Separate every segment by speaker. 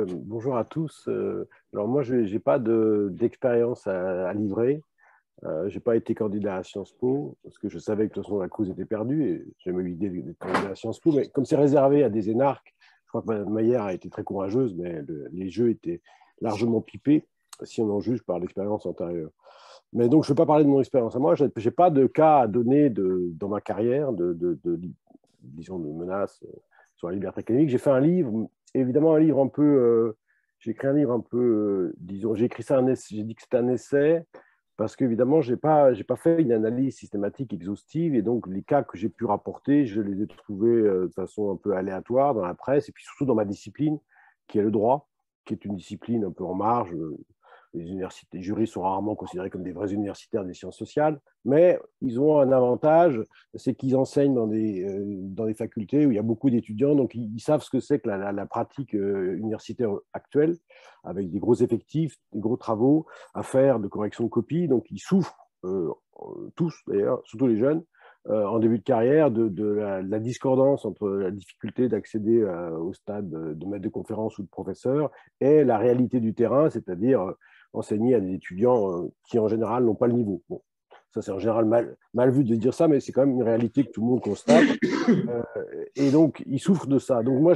Speaker 1: Bonjour à tous. Alors moi, je n'ai pas d'expérience à livrer. Je n'ai pas été candidat à Sciences Po parce que je savais que de toute façon la cause était perdue et j'aimais l'idée d'être candidat à Sciences Po. Mais comme c'est réservé à des énarques, je crois que Mme Maillère a été très courageuse, mais les jeux étaient largement pipés si on en juge par l'expérience antérieure. Mais donc, je ne vais pas parler de mon expérience à moi. Je n'ai pas de cas à donner dans ma carrière, disons, de menaces sur la liberté académique. J'ai fait un livre, évidemment un livre un peu... j'ai écrit un livre un peu, disons, j'ai écrit ça, j'ai dit que c'était un essai, parce qu'évidemment, je n'ai pas fait une analyse systématique exhaustive, et donc les cas que j'ai pu rapporter, je les ai trouvés de façon un peu aléatoire dans la presse, et puis surtout dans ma discipline, qui est le droit, qui est une discipline un peu en marge. Les juristes sont rarement considérés comme des vrais universitaires des sciences sociales, mais ils ont un avantage, c'est qu'ils enseignent dans des facultés où il y a beaucoup d'étudiants, donc ils savent ce que c'est que la pratique universitaire actuelle, avec des gros effectifs, des gros travaux à faire de correction de copie, donc ils souffrent, tous d'ailleurs, surtout les jeunes, en début de carrière, de la discordance entre la difficulté d'accéder au stade de maître de conférence ou de professeur et la réalité du terrain, c'est-à-dire enseigner à des étudiants qui, en général, n'ont pas le niveau. Bon, ça, c'est en général mal vu de dire ça, mais c'est quand même une réalité que tout le monde constate. Et donc, ils souffrent de ça. Donc, moi,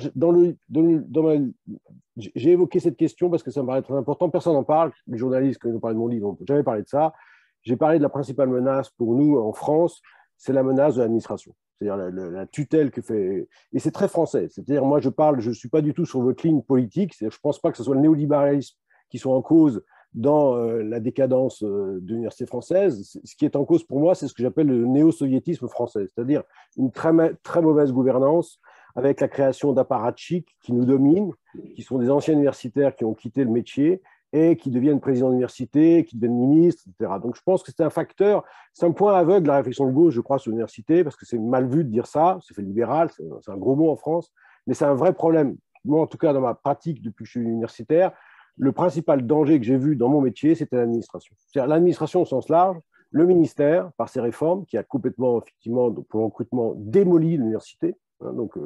Speaker 1: j'ai évoqué cette question parce que ça me paraît très important. Personne n'en parle. Les journalistes, quand ils ont parlé de mon livre, on ne peut jamais parler de ça. J'ai parlé de la principale menace pour nous en France, c'est la menace de l'administration. C'est-à-dire la tutelle que fait... Et c'est très français. C'est-à-dire, moi, je ne suis pas du tout sur votre ligne politique. Je ne pense pas que ce soit le néolibéralisme qui soit en cause dans la décadence de l'université française. Ce qui est en cause pour moi, c'est ce que j'appelle le néo-soviétisme français, c'est-à-dire une très mauvaise gouvernance avec la création d'apparatchiks qui nous dominent, qui sont des anciens universitaires qui ont quitté le métier et qui deviennent présidents d'université, qui deviennent ministres, etc. Donc je pense que c'est un facteur, c'est un point aveugle de la réflexion de gauche, je crois, sur l'université, parce que c'est mal vu de dire ça, c'est fait libéral, c'est un gros mot en France, mais c'est un vrai problème. Moi, en tout cas, dans ma pratique depuis que je suis universitaire, le principal danger que j'ai vu dans mon métier, c'était l'administration. C'est-à-dire l'administration au sens large, le ministère, par ses réformes, qui a complètement, effectivement, pour le recrutement, démoli l'université. Donc,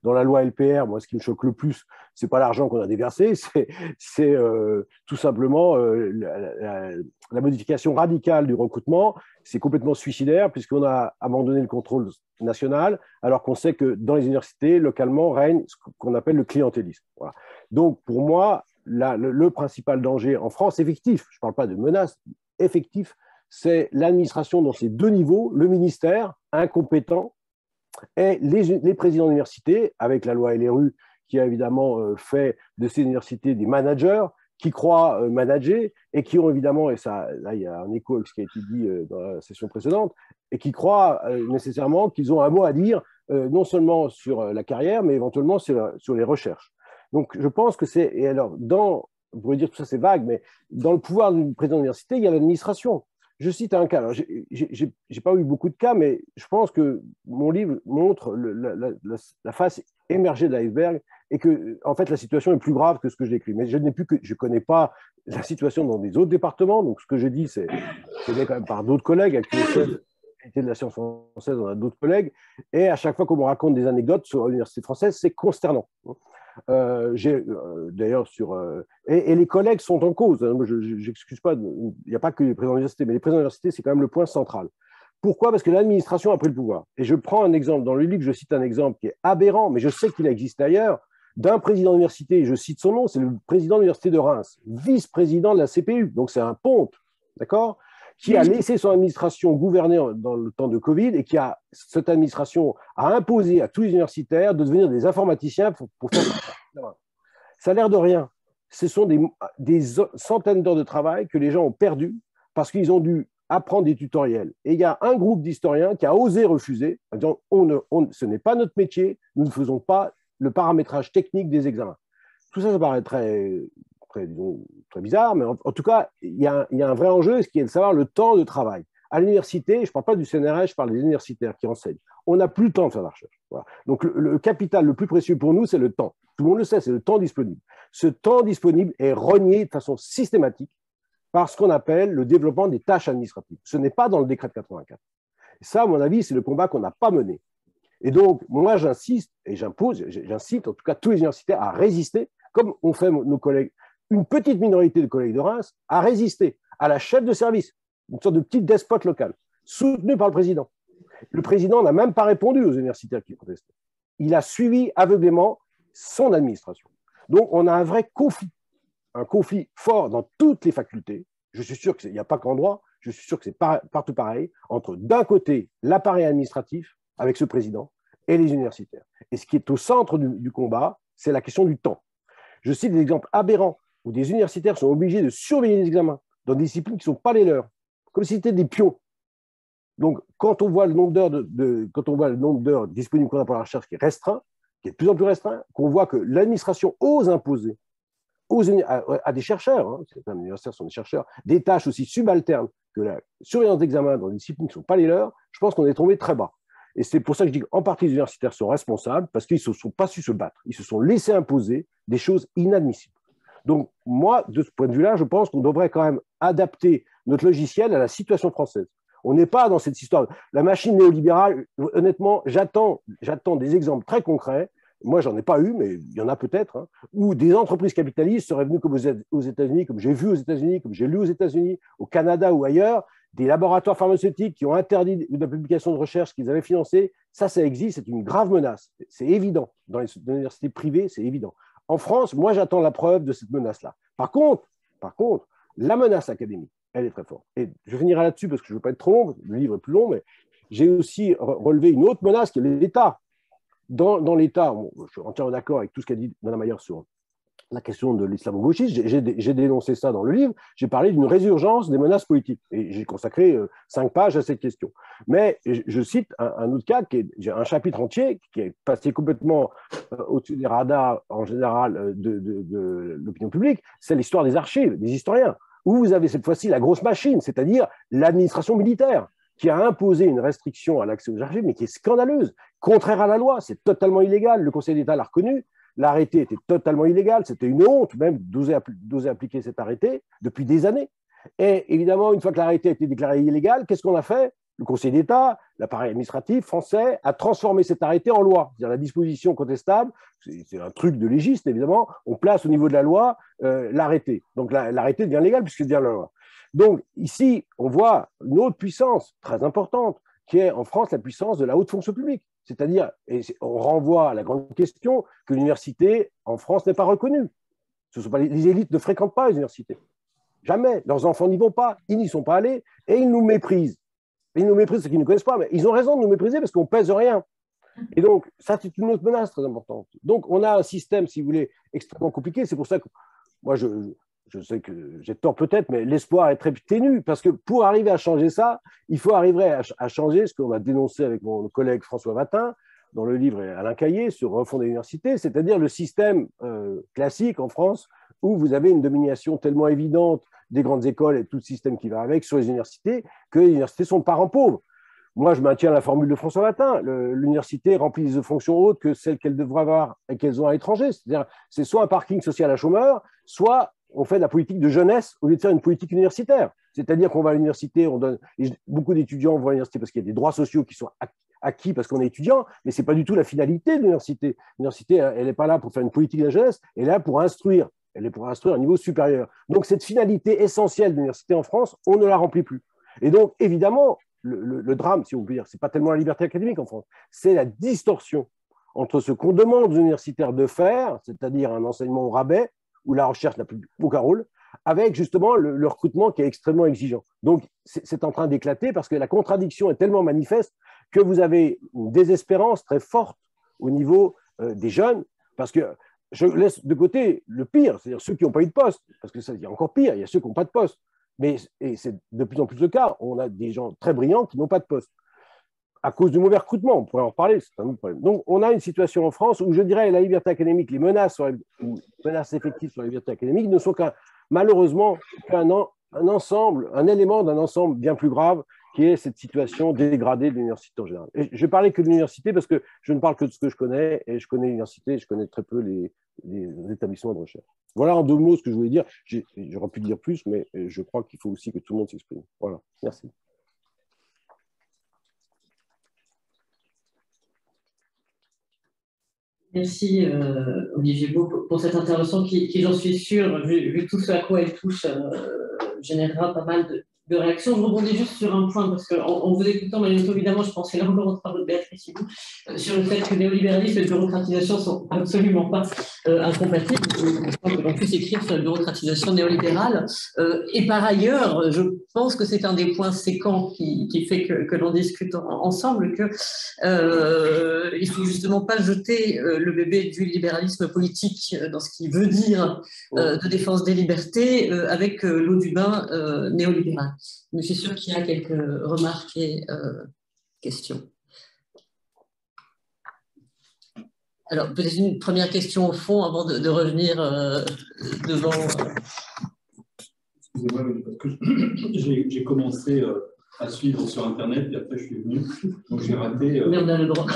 Speaker 1: dans la loi LPR, moi, ce qui me choque le plus, c'est pas l'argent qu'on a déversé, c'est tout simplement la modification radicale du recrutement. C'est complètement suicidaire puisqu'on a abandonné le contrôle national, alors qu'on sait que dans les universités, localement, règne ce qu'on appelle le clientélisme. Voilà. Donc, pour moi, le principal danger en France, effectif, je ne parle pas de menace, effectif, c'est l'administration dans ses deux niveaux, le ministère, incompétent, et les présidents d'université, avec la loi LRU, qui a évidemment fait de ces universités des managers, qui croient manager, et qui ont évidemment, et ça, là il y a un écho avec ce qui a été dit dans la session précédente, et qui croient nécessairement qu'ils ont un mot à dire, non seulement sur la carrière, mais éventuellement sur les recherches. Donc, je pense que c'est. Et alors, vous pourrez dire que tout ça c'est vague, mais dans le pouvoir du président de l'université, il y a l'administration. Je cite un cas. Je n'ai pas eu beaucoup de cas, mais je pense que mon livre montre la face émergée de l'iceberg et que, en fait, la situation est plus grave que ce que je décris. Mais je ne connais pas la situation dans des autres départements. Donc, ce que je dis, c'est aidé quand même par d'autres collègues avec de la science française, on a d'autres collègues. Et à chaque fois qu'on me raconte des anecdotes sur l'université française, c'est consternant. D'ailleurs et les collègues sont en cause, hein. J'excuse pas, il n'y a pas que les présidents d'université, mais les présidents d'université, c'est quand même le point central. Pourquoi? Parce que l'administration a pris le pouvoir. Et je prends un exemple, dans le livre, je cite un exemple qui est aberrant, mais je sais qu'il existe ailleurs, d'un président d'université, je cite son nom, c'est le président de l'université de Reims, vice-président de la CPU, donc c'est un ponte, d'accord, qui a laissé son administration gouverner dans le temps de Covid et cette administration a imposé à tous les universitaires de devenir des informaticiens pour faire ça. Ça a l'air de rien. Ce sont des centaines d'heures de travail que les gens ont perdues parce qu'ils ont dû apprendre des tutoriels. Et il y a un groupe d'historiens qui a osé refuser en disant ce n'est pas notre métier, nous ne faisons pas le paramétrage technique des examens. Tout ça, ça paraît très bizarre, mais en tout cas, il y a un vrai enjeu, ce qui est de savoir le temps de travail. À l'université, je ne parle pas du CNRS, je parle des universitaires qui enseignent. On n'a plus le temps de faire de la recherche. Voilà. Donc, le capital le plus précieux pour nous, c'est le temps. Tout le monde le sait, c'est le temps disponible. Ce temps disponible est renié de façon systématique par ce qu'on appelle le développement des tâches administratives. Ce n'est pas dans le décret de 84. Et ça, à mon avis, c'est le combat qu'on n'a pas mené. Et donc, moi, j'insiste et j'incite, en tout cas, tous les universitaires à résister comme ont fait nos collègues, une petite minorité de collègues de Reims a résisté à la chef de service, une sorte de petite despote locale, soutenue par le président. Le président n'a même pas répondu aux universitaires qui protestaient. Il a suivi aveuglément son administration. Donc, on a un vrai conflit, un conflit fort dans toutes les facultés. Je suis sûr qu'il n'y a pas qu'en droit, je suis sûr que c'est partout pareil, entre d'un côté l'appareil administratif avec ce président et les universitaires. Et ce qui est au centre du combat, c'est la question du temps. Je cite des exemples aberrants où des universitaires sont obligés de surveiller les examens dans des disciplines qui ne sont pas les leurs, comme si c'était des pions. Donc, quand on voit le nombre d'heures disponibles pour la recherche qui est restreint, qui est de plus en plus restreint, qu'on voit que l'administration ose imposer à des chercheurs, hein, certains universitaires sont des chercheurs, des tâches aussi subalternes que la surveillance d'examen dans des disciplines qui ne sont pas les leurs, je pense qu'on est tombé très bas. Et c'est pour ça que je dis qu'en partie les universitaires sont responsables, parce qu'ils ne se sont pas su se battre, ils se sont laissés imposer des choses inadmissibles. Donc, moi, de ce point de vue-là, je pense qu'on devrait quand même adapter notre logiciel à la situation française. On n'est pas dans cette histoire. La machine néolibérale, honnêtement, j'attends des exemples très concrets. Moi, j'en ai pas eu, mais il y en a peut-être, hein, où des entreprises capitalistes seraient venues comme aux États-Unis, comme j'ai vu aux États-Unis, comme j'ai lu aux États-Unis, au Canada ou ailleurs, des laboratoires pharmaceutiques qui ont interdit la publication de recherche qu'ils avaient financée. Ça existe, c'est une grave menace. C'est évident. Dans les universités privées, c'est évident. En France, moi, j'attends la preuve de cette menace-là. Par contre, la menace académique, elle est très forte. Et je finirai là-dessus parce que je ne veux pas être trop long, le livre est plus long, mais j'ai aussi relevé une autre menace qui est l'État. Dans l'État, je suis entièrement d'accord avec tout ce qu'a dit Mme Ayer sur la question de l'islamo-gauchisme. J'ai dénoncé ça dans le livre. J'ai parlé d'une résurgence des menaces politiques. Et j'ai consacré 5 pages à cette question. Mais je cite un autre cas, j'ai un chapitre entier qui est passé complètement au-dessus des radars en général de l'opinion publique. C'est l'histoire des archives, des historiens, où vous avez cette fois-ci la grosse machine, c'est-à-dire l'administration militaire, qui a imposé une restriction à l'accès aux archives, mais qui est scandaleuse, contraire à la loi, c'est totalement illégal. Le Conseil d'État l'a reconnu. L'arrêté était totalement illégal, c'était une honte même d'oser appliquer cet arrêté depuis des années. Et évidemment, une fois que l'arrêté a été déclaré illégal, qu'est-ce qu'on a fait? Le Conseil d'État, l'appareil administratif français, a transformé cet arrêté en loi. C'est-à-dire la disposition contestable, c'est un truc de légiste évidemment, on place au niveau de la loi l'arrêté. Donc l'arrêté devient légal puisque devient la loi. Donc ici, on voit une autre puissance très importante qui est en France la puissance de la haute fonction publique. C'est-à-dire, et on renvoie à la grande question que l'université en France n'est pas reconnue. Les élites ne fréquentent pas les universités. Jamais. Leurs enfants n'y vont pas, ils n'y sont pas allés et ils nous méprisent. Ils nous méprisent, c'est qu'ils ne nous connaissent pas, mais ils ont raison de nous mépriser parce qu'on ne pèse rien. Et donc, ça, c'est une autre menace très importante. Donc, on a un système, si vous voulez, extrêmement compliqué. C'est pour ça que moi, je sais que j'ai tort peut-être, mais l'espoir est très ténu, parce que pour arriver à changer ça, il faut arriver à changer ce qu'on a dénoncé avec mon collègue François Watin, dans le livre Alain Caillé, sur Refonder l'université, c'est-à-dire le système classique en France, où vous avez une domination tellement évidente des grandes écoles et tout le système qui va avec sur les universités, que les universités sont parents pauvres. Moi, je maintiens la formule de François Watin. L'université remplit des fonctions autres que celles qu'elle devrait avoir et qu'elles ont à l'étranger. C'est-à-dire, c'est soit un parking social à chômeurs, soit on fait de la politique de jeunesse au lieu de faire une politique universitaire. C'est-à-dire qu'on va à l'université, on donne beaucoup d'étudiants vont à l'université parce qu'il y a des droits sociaux qui sont acquis parce qu'on est étudiant, mais ce n'est pas du tout la finalité de l'université. L'université, elle n'est pas là pour faire une politique de la jeunesse, elle est là pour instruire. Elle est pour instruire à un niveau supérieur. Donc, cette finalité essentielle de l'université en France, on ne la remplit plus. Et donc, évidemment, le drame, si on peut dire, ce n'est pas tellement la liberté académique en France, c'est la distorsion entre ce qu'on demande aux universitaires de faire, c'est-à-dire un enseignement au rabais, où la recherche n'a plus aucun rôle, avec justement le recrutement qui est extrêmement exigeant. Donc, c'est en train d'éclater parce que la contradiction est tellement manifeste que vous avez une désespérance très forte au niveau des jeunes, parce que je laisse de côté le pire, c'est-à-dire ceux qui n'ont pas eu de poste, parce que ça, il y a encore pire, il y a ceux qui n'ont pas de poste. Mais et c'est de plus en plus le cas, on a des gens très brillants qui n'ont pas de poste. À cause du mauvais recrutement, on pourrait en reparler, c'est un autre problème. Donc, on a une situation en France où je dirais la liberté académique, les menaces effectives sur la liberté académique ne sont malheureusement qu'un ensemble, un élément d'un ensemble bien plus grave qui est cette situation dégradée de l'université en général. Et je parlais que de l'université parce que je ne parle que de ce que je connais, et je connais l'université, je connais très peu les établissements de recherche. Voilà en 2 mots ce que je voulais dire. J'aurais pu dire plus, mais je crois qu'il faut aussi que tout le monde s'exprime. Voilà, merci.
Speaker 2: Merci Olivier Beau pour cette intervention qui j'en suis sûre, vu tout ce à quoi elle touche, générera pas mal de réactions. Je rebondis juste sur un point, parce qu'en vous écoutant, évidemment, je pensais là encore aux travaux de Béatrice Hibou, sur le fait que néolibéralisme et bureaucratisation ne sont absolument pas incompatibles. Je pense que l'on puisse écrire sur la bureaucratisation néolibérale. Et par ailleurs, je pense que c'est un des points séquents qui fait que l'on discute ensemble, que il ne faut justement pas jeter le bébé du libéralisme politique dans ce qui veut dire de défense des libertés avec l'eau du bain néolibéral. Mais je suis sûre qu'il y a quelques remarques et questions. Alors, peut-être une première question au fond avant de revenir devant.
Speaker 3: Excusez-moi, parce que j'ai commencé à suivre sur Internet, et après je suis venu, donc j'ai raté.
Speaker 2: Mais on a le droit.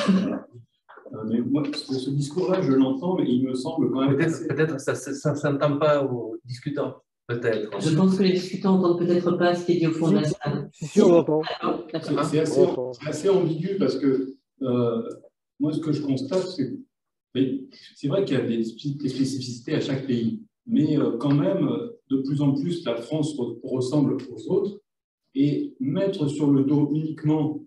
Speaker 3: Mais moi, ce discours-là, je l'entends, mais il me semble quand même.
Speaker 4: Peut-être ça ne s'entend pas aux discutants, peut-être.
Speaker 2: Je pense que les discutants n'entendent peut-être pas ce qui est dit au fond de la salle.
Speaker 1: Si, on entend.
Speaker 3: C'est assez ambigu parce que moi, ce que je constate, c'est vrai qu'il y a des spécificités à chaque pays, mais quand même, de plus en plus, la France ressemble aux autres, et mettre sur le dos uniquement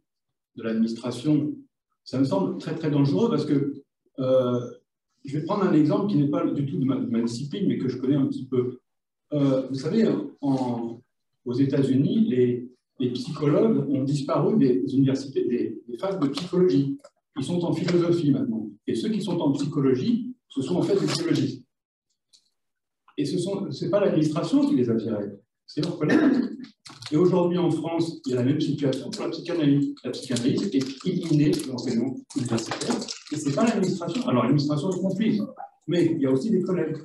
Speaker 3: de l'administration, ça me semble très, très dangereux parce que je vais prendre un exemple qui n'est pas du tout de ma discipline, mais que je connais un petit peu. Vous savez, aux États-Unis, les psychologues ont disparu des universités, des facs de psychologie. Ils sont en philosophie maintenant. Et ceux qui sont en psychologie, ce sont en fait des biologistes. Et ce n'est pas l'administration qui les a virés, c'est leurs collègues. Et aujourd'hui, en France, il y a la même situation pour la psychanalyse. La psychanalyse est éliminée de l'enseignement universitaire, et ce n'est pas l'administration. Alors, l'administration est complice, mais il y a aussi des collègues.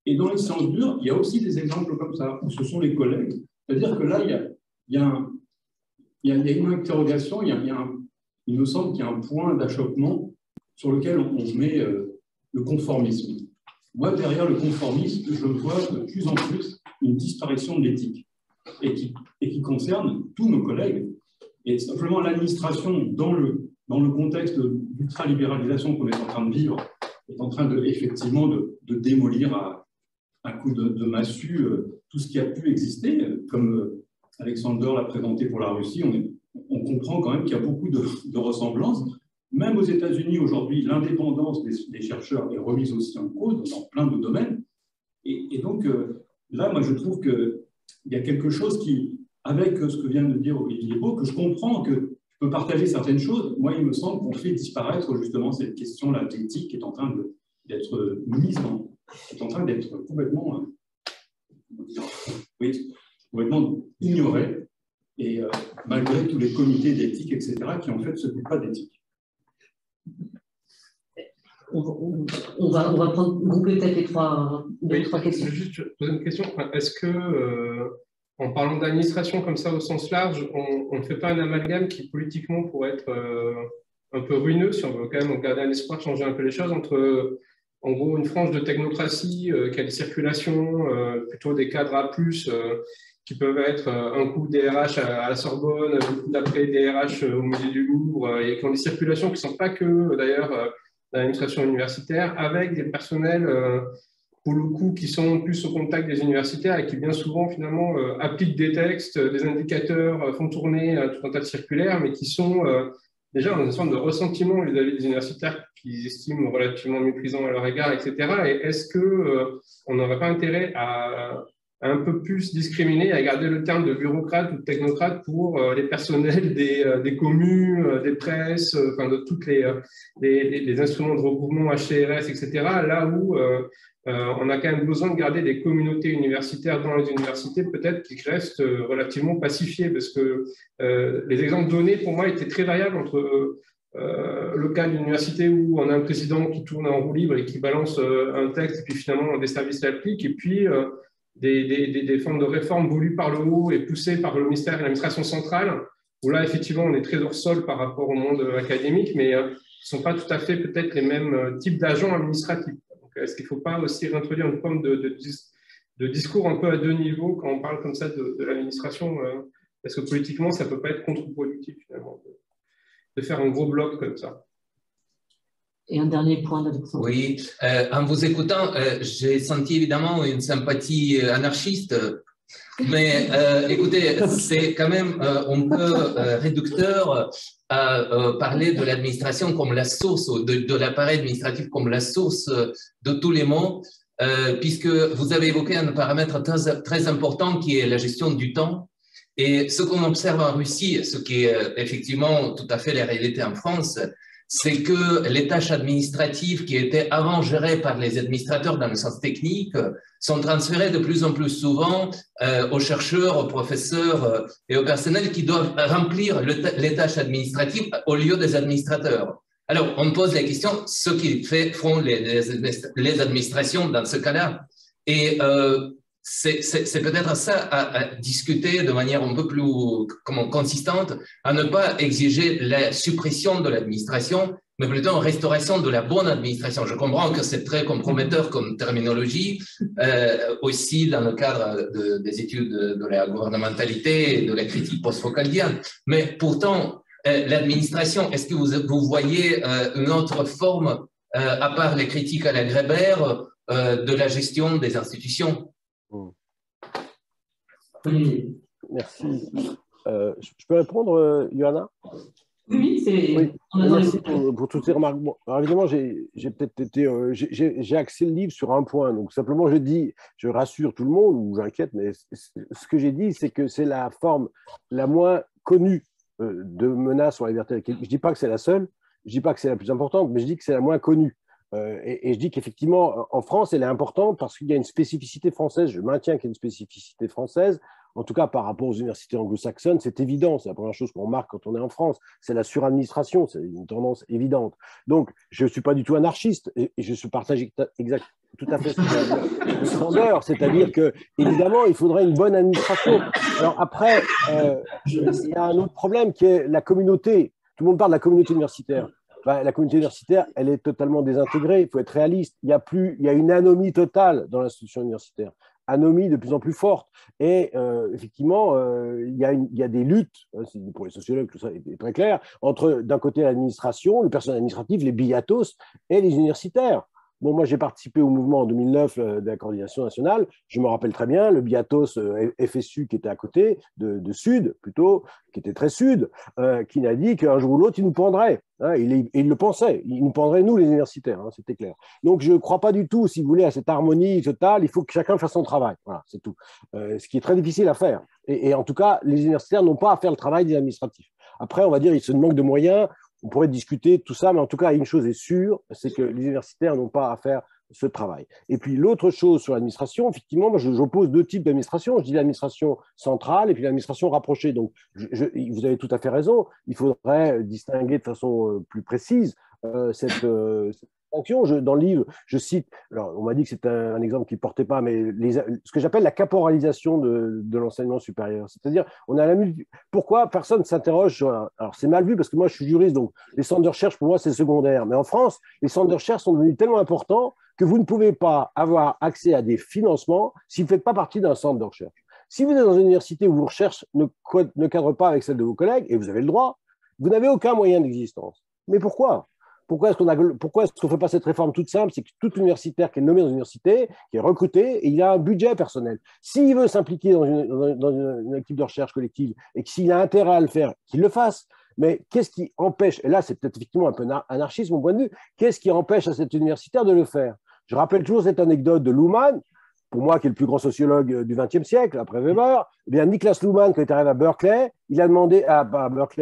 Speaker 3: Et dans les sciences dures, il y a aussi des exemples comme ça, où ce sont les collègues. C'est-à-dire que là, il y a une interrogation, il me semble qu'il y a un point d'achoppement sur lequel on met le conformisme. Moi, derrière le conformisme, je vois de plus en plus une disparition de l'éthique et qui concerne tous nos collègues. Et simplement, l'administration, dans le contexte d'ultralibéralisation qu'on est en train de vivre, est en train effectivement de démolir à coup de massue tout ce qui a pu exister. Comme Alexander l'a présenté pour la Russie, on comprend quand même qu'il y a beaucoup de ressemblances. Même aux États-Unis, aujourd'hui, l'indépendance des chercheurs est remise aussi en cause dans plein de domaines. Et donc, là, moi, je trouve qu'il y a quelque chose qui, avec ce que vient de dire Olivier Beau, que je comprends, que je peux partager certaines choses. Moi, il me semble qu'on fait disparaître justement cette question-là d'éthique qui est en train d'être mise qui est en train d'être complètement, complètement ignorée. Et malgré tous les comités d'éthique, etc., qui en fait ne s'occupent pas d'éthique.
Speaker 2: On va prendre peut-être les trois questions.
Speaker 5: Juste poser une question. Est-ce que, en parlant d'administration comme ça au sens large, on ne fait pas un amalgame qui politiquement pourrait être un peu ruineux, si on veut quand même garder un espoir, changer un peu les choses, entre en gros une frange de technocratie qui a des circulations, plutôt des cadres A+, qui peuvent être un coup DRH à la Sorbonne, un coup d'après DRH au musée du Louvre, et qui ont des circulations qui ne sont pas que, d'ailleurs, l'administration universitaire, avec des personnels, pour le coup, qui sont plus au contact des universitaires et qui, bien souvent, finalement, appliquent des textes, des indicateurs, font tourner tout un tas de circulaires, mais qui sont déjà dans une sorte de ressentiment vis-à-vis des universitaires qu'ils estiment relativement méprisants à leur égard, etc. Et est-ce qu'on n'aurait pas intérêt à un peu plus discriminer, à garder le terme de bureaucrate ou de technocrate pour les personnels des communes, des presses, enfin de tous les instruments de regroupement HCRS, etc. Là où on a quand même besoin de garder des communautés universitaires dans les universités, peut-être qui restent relativement pacifiées, parce que les exemples donnés, pour moi, étaient très variables entre le cas d'une université où on a un président qui tourne en roue libre et qui balance un texte, et puis finalement des services l'appliquent, et puis des formes de réformes voulues par le haut et poussées par le ministère et l'administration centrale, où là, effectivement, on est très hors sol par rapport au monde académique, mais qui ne sont pas tout à fait peut-être les mêmes types d'agents administratifs. Est-ce qu'il ne faut pas aussi réintroduire une forme de discours un peu à deux niveaux quand on parle comme ça de l'administration, parce que politiquement, ça ne peut pas être contre-productif, finalement, de faire un gros bloc comme ça.
Speaker 2: Et un dernier point d'Alexandre.
Speaker 4: Oui, en vous écoutant, j'ai senti évidemment une sympathie anarchiste, mais écoutez, c'est quand même un peu réducteur à parler de l'administration comme la source, de l'appareil administratif comme la source de tous les maux, puisque vous avez évoqué un paramètre très important qui est la gestion du temps. Et ce qu'on observe en Russie, ce qui est effectivement tout à fait la réalité en France, c'est que les tâches administratives qui étaient avant gérées par les administrateurs dans le sens technique sont transférées de plus en plus souvent aux chercheurs, aux professeurs et au personnel qui doivent remplir les tâches administratives au lieu des administrateurs. Alors, on pose la question, ce qui font les administrations dans ce cas-là. Et c'est peut-être ça à discuter de manière un peu plus consistante, à ne pas exiger la suppression de l'administration, mais plutôt une restauration de la bonne administration. Je comprends que c'est très comprometteur comme terminologie, aussi dans le cadre des études de la gouvernementalité et de la critique post-foucauldienne. Mais pourtant, l'administration, est-ce que vous voyez une autre forme, à part les critiques à la Grébert, de la gestion des institutions?
Speaker 1: Merci. Je peux répondre, Johanna?
Speaker 2: Oui, c'est.
Speaker 1: Oui. Merci pour toutes ces remarques. Bon, alors évidemment, j'ai peut-être été. J'ai axé le livre sur un point. Donc, simplement, je rassure tout le monde, ou j'inquiète, mais ce que j'ai dit, c'est que c'est la forme la moins connue de menace sur la liberté. Je ne dis pas que c'est la seule, je ne dis pas que c'est la plus importante, mais je dis que c'est la moins connue. Et je dis qu'effectivement, en France, elle est importante parce qu'il y a une spécificité française. Je maintiens qu'il y a une spécificité française. En tout cas, par rapport aux universités anglo-saxonnes, c'est évident. C'est la première chose qu'on remarque quand on est en France. C'est la suradministration. C'est une tendance évidente. Donc, je ne suis pas du tout anarchiste et je partage tout à fait ce que dit Sander. C'est-à-dire que, évidemment, il faudrait une bonne administration. Alors après, il y a un autre problème qui est la communauté. Tout le monde parle de la communauté universitaire. La communauté universitaire, elle est totalement désintégrée. Il faut être réaliste. Il y a une anomie totale dans l'institution universitaire. Anomie de plus en plus forte. Et effectivement, il y a des luttes, pour les sociologues, tout ça est très clair, entre d'un côté l'administration, le personnel administratif, les billatos, et les universitaires. Bon, moi, j'ai participé au mouvement en 2009 de la coordination nationale. Je me rappelle très bien, le Biatos FSU qui était à côté, de Sud plutôt, qui était très Sud, qui n'a dit qu'un jour ou l'autre, il nous pendrait. Hein, il le pensait. Il nous pendrait, nous, les universitaires, hein, c'était clair. Donc, je ne crois pas du tout, si vous voulez, à cette harmonie totale. Il faut que chacun fasse son travail. Voilà, c'est tout. Ce qui est très difficile à faire. Et en tout cas, les universitaires n'ont pas à faire le travail des administratifs. Après, on va dire, il se manque de moyens. On pourrait discuter de tout ça, mais en tout cas, une chose est sûre, c'est que les universitaires n'ont pas à faire ce travail. Et puis, l'autre chose sur l'administration, effectivement, moi, j'oppose deux types d'administration. Je dis l'administration centrale et puis l'administration rapprochée. Donc, vous avez tout à fait raison. Il faudrait distinguer de façon plus précise cette fonction. Dans le livre, je cite, alors on m'a dit que c'est un exemple qui ne portait pas, mais ce que j'appelle la caporalisation de l'enseignement supérieur. C'est-à-dire, pourquoi personne ne s'interroge sur alors c'est mal vu parce que moi je suis juriste, donc les centres de recherche pour moi c'est secondaire. Mais en France, les centres de recherche sont devenus tellement importants que vous ne pouvez pas avoir accès à des financements si vous ne faites pas partie d'un centre de recherche. Si vous êtes dans une université où vos recherches ne cadrent pas avec celles de vos collègues, et vous avez le droit, vous n'avez aucun moyen d'existence. Mais pourquoi ? Pourquoi est-ce qu'on ne fait pas cette réforme toute simple? C'est que tout universitaire qui est nommé dans une université, qui est recruté, et il a un budget personnel. S'il veut s'impliquer dans une équipe de recherche collective et que s'il a intérêt à le faire, qu'il le fasse. Mais qu'est-ce qui empêche, et là c'est peut-être effectivement un peu anarchiste mon point de vue, qu'est-ce qui empêche à cet universitaire de le faire? Je rappelle toujours cette anecdote de Luhmann, pour moi qui est le plus grand sociologue du XXe siècle, après Weber. Eh bien, Niklas Luhmann, quand il est arrivé à Berkeley, il a demandé à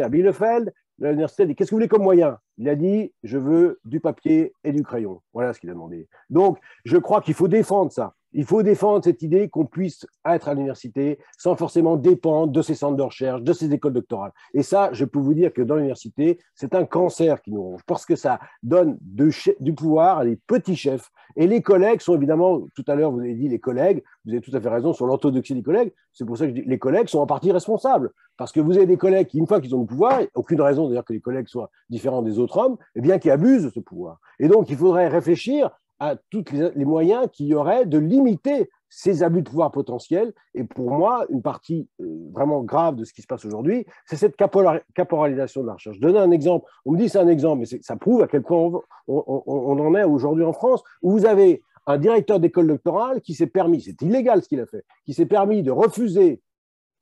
Speaker 1: Bielefeld, l'université, qu'est-ce que vous voulez comme moyen? Il a dit, je veux du papier et du crayon. Voilà ce qu'il a demandé. Donc, je crois qu'il faut défendre ça. Il faut défendre cette idée qu'on puisse être à l'université sans forcément dépendre de ses centres de recherche, de ses écoles doctorales. Et ça, je peux vous dire que dans l'université, c'est un cancer qui nous ronge parce que ça donne du pouvoir à des petits chefs. Et les collègues sont évidemment, tout à l'heure, vous avez dit les collègues, vous avez tout à fait raison sur l'orthodoxie des collègues. C'est pour ça que je dis les collègues sont en partie responsables. Parce que vous avez des collègues qui, une fois qu'ils ont le pouvoir, aucune raison d'ailleurs que les collègues soient différents des autres hommes, eh bien, qui abusent de ce pouvoir. Et donc, il faudrait réfléchir a tous les moyens qu'il y aurait de limiter ces abus de pouvoir potentiels. Et pour moi, une partie vraiment grave de ce qui se passe aujourd'hui, c'est cette caporalisation de la recherche. Je donne un exemple. On me dit c'est un exemple, mais ça prouve à quel point on en est aujourd'hui en France, où vous avez un directeur d'école doctorale qui s'est permis, c'est illégal ce qu'il a fait, qui s'est permis de refuser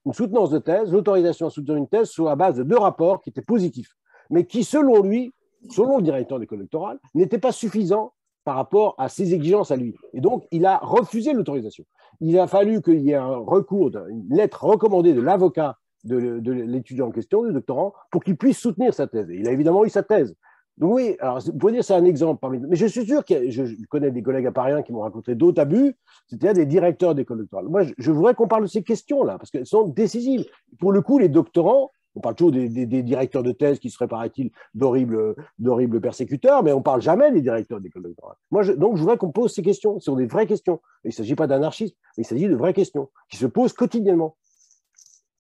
Speaker 1: une soutenance de thèse, l'autorisation à soutenir une thèse sur la base de 2 rapports qui étaient positifs, mais qui, selon lui, selon le directeur d'école doctorale, n'étaient pas suffisants par rapport à ses exigences à lui. Et donc, il a refusé l'autorisation. Il a fallu qu'il y ait un recours, une lettre recommandée de l'avocat de l'étudiant en question, du doctorant, pour qu'il puisse soutenir sa thèse. Et il a évidemment eu sa thèse. Donc oui, alors vous pouvez dire c'est un exemple parmi mais je suis sûr que je connais des collègues apariens qui m'ont raconté d'autres abus, c'est-à-dire des directeurs d'école doctorale. Moi, je voudrais qu'on parle de ces questions-là, parce qu'elles sont décisives. Pour le coup, les doctorants, on parle toujours des directeurs de thèse qui seraient, paraît-il, d'horribles persécuteurs, mais on ne parle jamais des directeurs d'école doctorale. Donc, je voudrais qu'on pose ces questions, ce sont des vraies questions. Il ne s'agit pas d'anarchisme, mais il s'agit de vraies questions qui se posent quotidiennement.